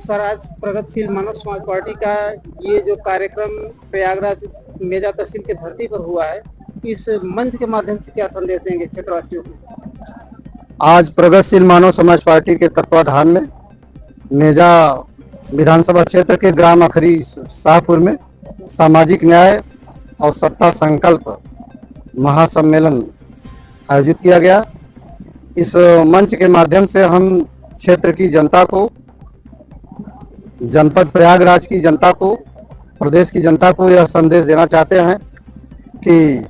Sir, आज प्रगतिशील मानव समाज पार्टी का ये जो कार्यक्रम प्रयागराज मेजा तहसील की धरती पर हुआ है, इस मंच के माध्यम से क्या संदेश देंगे क्षेत्रवासियों को? आज प्रगतिशील मानव समाज पार्टी के तत्वाधान में मेजा विधानसभा क्षेत्र के ग्राम अखरी शाहपुर में सामाजिक न्याय और सत्ता संकल्प महासम्मेलन आयोजित किया गया। इस मंच के माध्यम से हम क्षेत्र की जनता को, जनपद प्रयागराज की जनता को, प्रदेश की जनता को यह संदेश देना चाहते हैं कि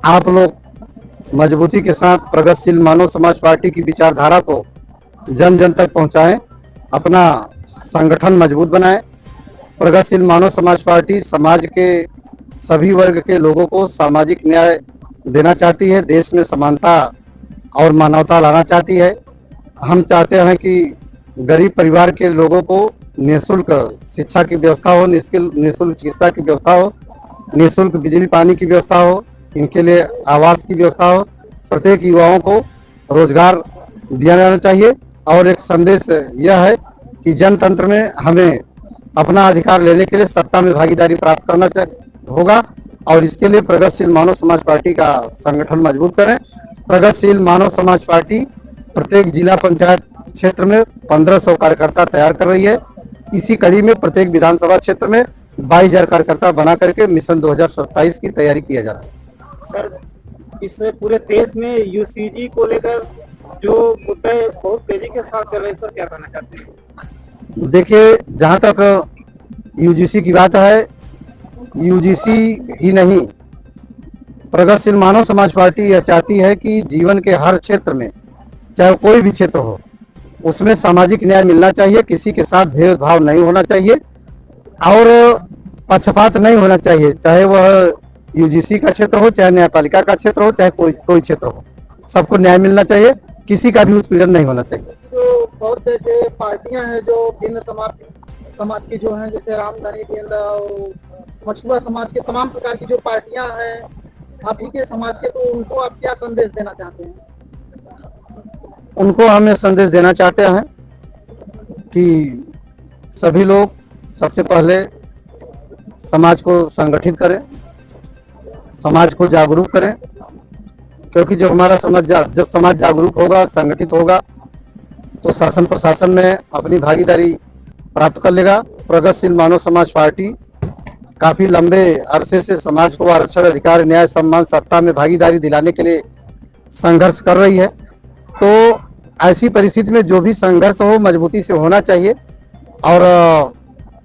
आप लोग मजबूती के साथ प्रगतिशील मानव समाज पार्टी की विचारधारा को जन जन तक पहुंचाएं, अपना संगठन मजबूत बनाएं। प्रगतिशील मानव समाज पार्टी समाज के सभी वर्ग के लोगों को सामाजिक न्याय देना चाहती है, देश में समानता और मानवता लाना चाहती है। हम चाहते हैं कि गरीब परिवार के लोगों को निःशुल्क शिक्षा की व्यवस्था हो, निःशुल्क चिकित्सा की व्यवस्था हो, निःशुल्क बिजली पानी की व्यवस्था हो, इनके लिए आवास की व्यवस्था हो, प्रत्येक युवाओं को रोजगार दिया जाना चाहिए। और एक संदेश यह है कि जनतंत्र में हमें अपना अधिकार लेने के लिए सत्ता में भागीदारी प्राप्त करना होगा और इसके लिए प्रगतिशील मानव समाज पार्टी का संगठन मजबूत करें। प्रगतिशील मानव समाज पार्टी प्रत्येक जिला पंचायत क्षेत्र में 1500 कार्यकर्ता तैयार कर रही है। इसी कड़ी में प्रत्येक विधानसभा क्षेत्र में 22,000 कार्यकर्ता बना करके मिशन 2027 की तैयारी किया जा रहा है। सर, इस पूरे देश में यूसीजी को लेकर जो मुद्दे बहुत तेजी के साथ चल रहे हैं, इस पर क्या कहना चाहते हैं? देखिए, जहाँ तक यूजीसी की बात है, यूजीसी ही नहीं, प्रगतिशील मानव समाज पार्टी यह चाहती है कि जीवन के हर क्षेत्र में, चाहे कोई भी क्षेत्र हो, उसमें सामाजिक न्याय मिलना चाहिए, किसी के साथ भेदभाव नहीं होना चाहिए और पक्षपात नहीं होना चाहिए, चाहे वह यूजीसी का क्षेत्र हो, चाहे न्यायपालिका का क्षेत्र हो, चाहे कोई क्षेत्र हो, सबको न्याय मिलना चाहिए, किसी का भी उत्पीड़न नहीं होना चाहिए। जो बहुत से ऐसे पार्टियां हैं जो भिन्न समाज की जो हैं, जैसे रामधनी केंद्र और मछुआ समाज के तमाम प्रकार की जो पार्टियां हैं आप ही के समाज के, तो उनको आप क्या संदेश देना चाहते हैं? उनको हम ये संदेश देना चाहते हैं कि सभी लोग सबसे पहले समाज को संगठित करें, समाज को जागरूक करें, क्योंकि जब हमारा जब समाज जागरूक होगा, संगठित होगा, तो शासन प्रशासन में अपनी भागीदारी प्राप्त कर लेगा। प्रगतिशील मानव समाज पार्टी काफी लंबे अरसे से समाज को आरक्षण, अधिकार, न्याय, सम्मान, सत्ता में भागीदारी दिलाने के लिए संघर्ष कर रही है। तो ऐसी परिस्थिति में जो भी संघर्ष हो मजबूती से होना चाहिए और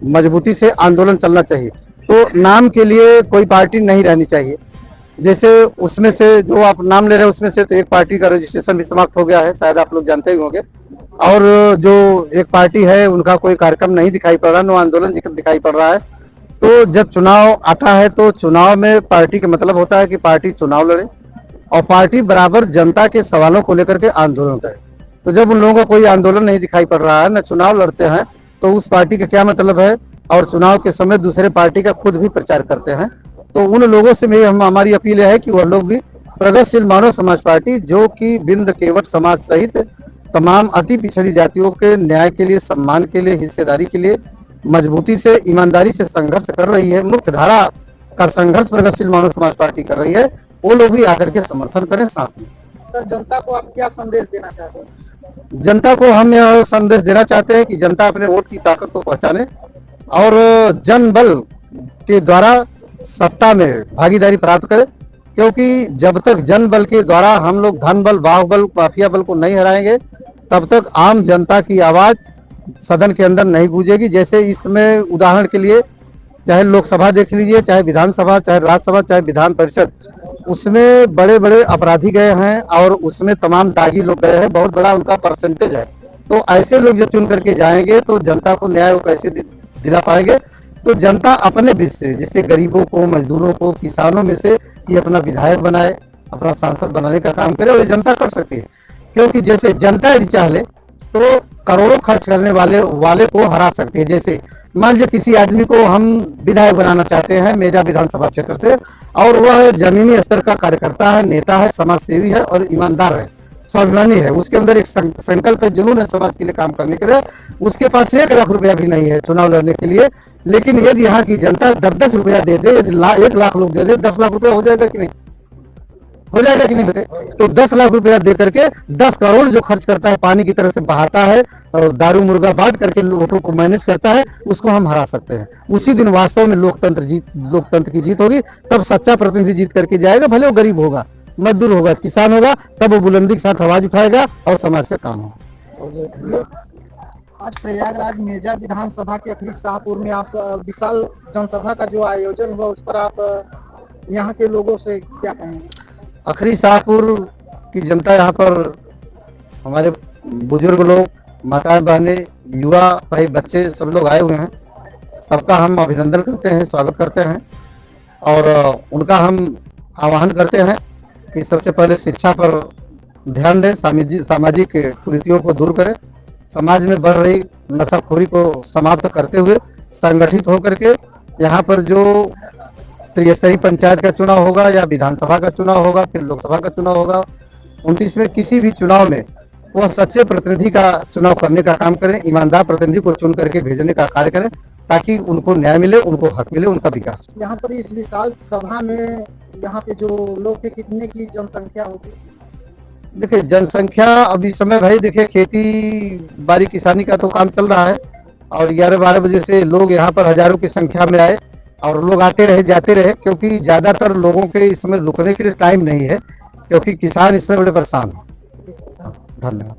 मजबूती से आंदोलन चलना चाहिए। तो नाम के लिए कोई पार्टी नहीं रहनी चाहिए। जैसे उसमें से जो आप नाम ले रहे हैं उसमें से तो एक पार्टी का रजिस्ट्रेशन भी समाप्त हो गया है, शायद आप लोग जानते ही होंगे, और जो एक पार्टी है उनका कोई कार्यक्रम नहीं दिखाई पड़ रहा, नो आंदोलन दिखाई पड़ रहा है। तो जब चुनाव आता है तो चुनाव में पार्टी का मतलब होता है कि पार्टी चुनाव लड़े और पार्टी बराबर जनता के सवालों को लेकर के आंदोलन करे। तो जब उन लोगों का कोई आंदोलन नहीं दिखाई पड़ रहा है, न चुनाव लड़ते हैं, तो उस पार्टी का क्या मतलब है? और चुनाव के समय दूसरे पार्टी का खुद भी प्रचार करते हैं। तो उन लोगों से हमारी अपील है कि वह लोग भी प्रगतिशील मानव समाज पार्टी, जो कि बिंद केवट समाज सहित तमाम अति पिछड़ी जातियों के न्याय के लिए, सम्मान के लिए, हिस्सेदारी के लिए मजबूती से, ईमानदारी से संघर्ष कर रही है, मुख्य धारा का संघर्ष प्रगतिशील मानव समाज पार्टी कर रही है, वो लोग भी आकर के समर्थन करें साथ में। सर, जनता को आप क्या संदेश देना चाहते हैं? जनता को हम यह संदेश देना चाहते हैं कि जनता अपने वोट की ताकत को पहचाने और जन बल के द्वारा सत्ता में भागीदारी प्राप्त करे, क्योंकि जब तक जन बल के द्वारा हम लोग धन बल, बाहुबल, माफिया बल को नहीं हराएंगे, तब तक आम जनता की आवाज सदन के अंदर नहीं गूंजेगी। जैसे इसमें उदाहरण के लिए चाहे लोकसभा देख लीजिए, चाहे विधानसभा, चाहे राज्यसभा, चाहे विधान परिषद, उसमें बड़े बड़े अपराधी गए हैं और उसमें तमाम दागी लोग गए हैं, बहुत बड़ा उनका परसेंटेज है। तो ऐसे लोग जब चुन करके जाएंगे तो जनता को न्याय कैसे दिला पाएंगे? तो जनता अपने बीच से, जैसे गरीबों को, मजदूरों को, किसानों में से ये अपना विधायक बनाए, अपना सांसद बनाने का काम करे, और ये जनता कर सकती है। क्योंकि जैसे जनता यदि चाहे तो करोड़ों खर्च करने वाले को हरा सकती है। जैसे मान लीजिए किसी आदमी को हम विधायक बनाना चाहते हैं मेजा विधानसभा क्षेत्र से, और वह जमीनी स्तर का कार्यकर्ता है, नेता है, समाज सेवी है और ईमानदार है, स्वाभिमानी है, उसके अंदर एक संकल्प है, जुनून है समाज के लिए काम करने के लिए। उसके पास 1 लाख रुपया भी नहीं है चुनाव लड़ने के लिए, लेकिन यदि यहाँ की जनता 10-10 रुपया दे दे, यदि 1 लाख लोग दे दे, 10 लाख रुपया हो जाएगा कि नहीं? हो जाएगा कि नहीं बताइए? तो 10 लाख रुपया दे करके 10 करोड़ जो खर्च करता है, पानी की तरह से बहाता है और दारू मुर्गा बांट करके वोटों को मैनेज करता है, उसको हम हरा सकते हैं। उसी दिन वास्तव में लोकतंत्र की जीत होगी। तब सच्चा प्रतिनिधि जीत करके जाएगा, भले वो गरीब होगा, मजदूर होगा, किसान होगा, तब वो बुलंदी के साथ आवाज उठाएगा और समाज का काम होगा। आज प्रयागराज मिर्जा विधानसभा के अखिल शाहपुर में आप विशाल जनसभा का जो आयोजन हुआ, उस पर आप यहाँ के लोगों से क्या कहेंगे? अखरी शाहपुर की जनता, यहाँ पर हमारे बुजुर्ग लोग, माताएं बहनें, युवा भाई, बच्चे सब लोग आए हुए हैं। सबका हम अभिनंदन करते हैं, स्वागत करते हैं और उनका हम आह्वान करते हैं कि सबसे पहले शिक्षा पर ध्यान दें, सामाजिक कुरीतियों को दूर करें, समाज में बढ़ रही नशाखोरी को समाप्त करते हुए संगठित होकर के यहाँ पर जो त्रिस्तरीय पंचायत का चुनाव होगा या विधानसभा का चुनाव होगा, फिर लोकसभा का चुनाव होगा, 29 में किसी भी चुनाव में वह सच्चे प्रतिनिधि का चुनाव करने का काम करें, ईमानदार प्रतिनिधि को चुन करके भेजने का कार्य करें, ताकि उनको न्याय मिले, उनको हक मिले, उनका विकास। यहाँ पर इस विशाल सभा में यहाँ पे जो लोग थे, कितने की जनसंख्या होगी? देखिए जनसंख्या अभी समय भाई, देखिए खेती बाड़ी किसानी का तो काम चल रहा है और 11-12 बजे से लोग यहाँ पर हजारों की संख्या में आए और लोग आते रहे जाते रहे, क्योंकि ज्यादातर लोगों के इस समय रुकने के लिए टाइम नहीं है, क्योंकि किसान इस समय बड़े परेशान हैं। धन्यवाद।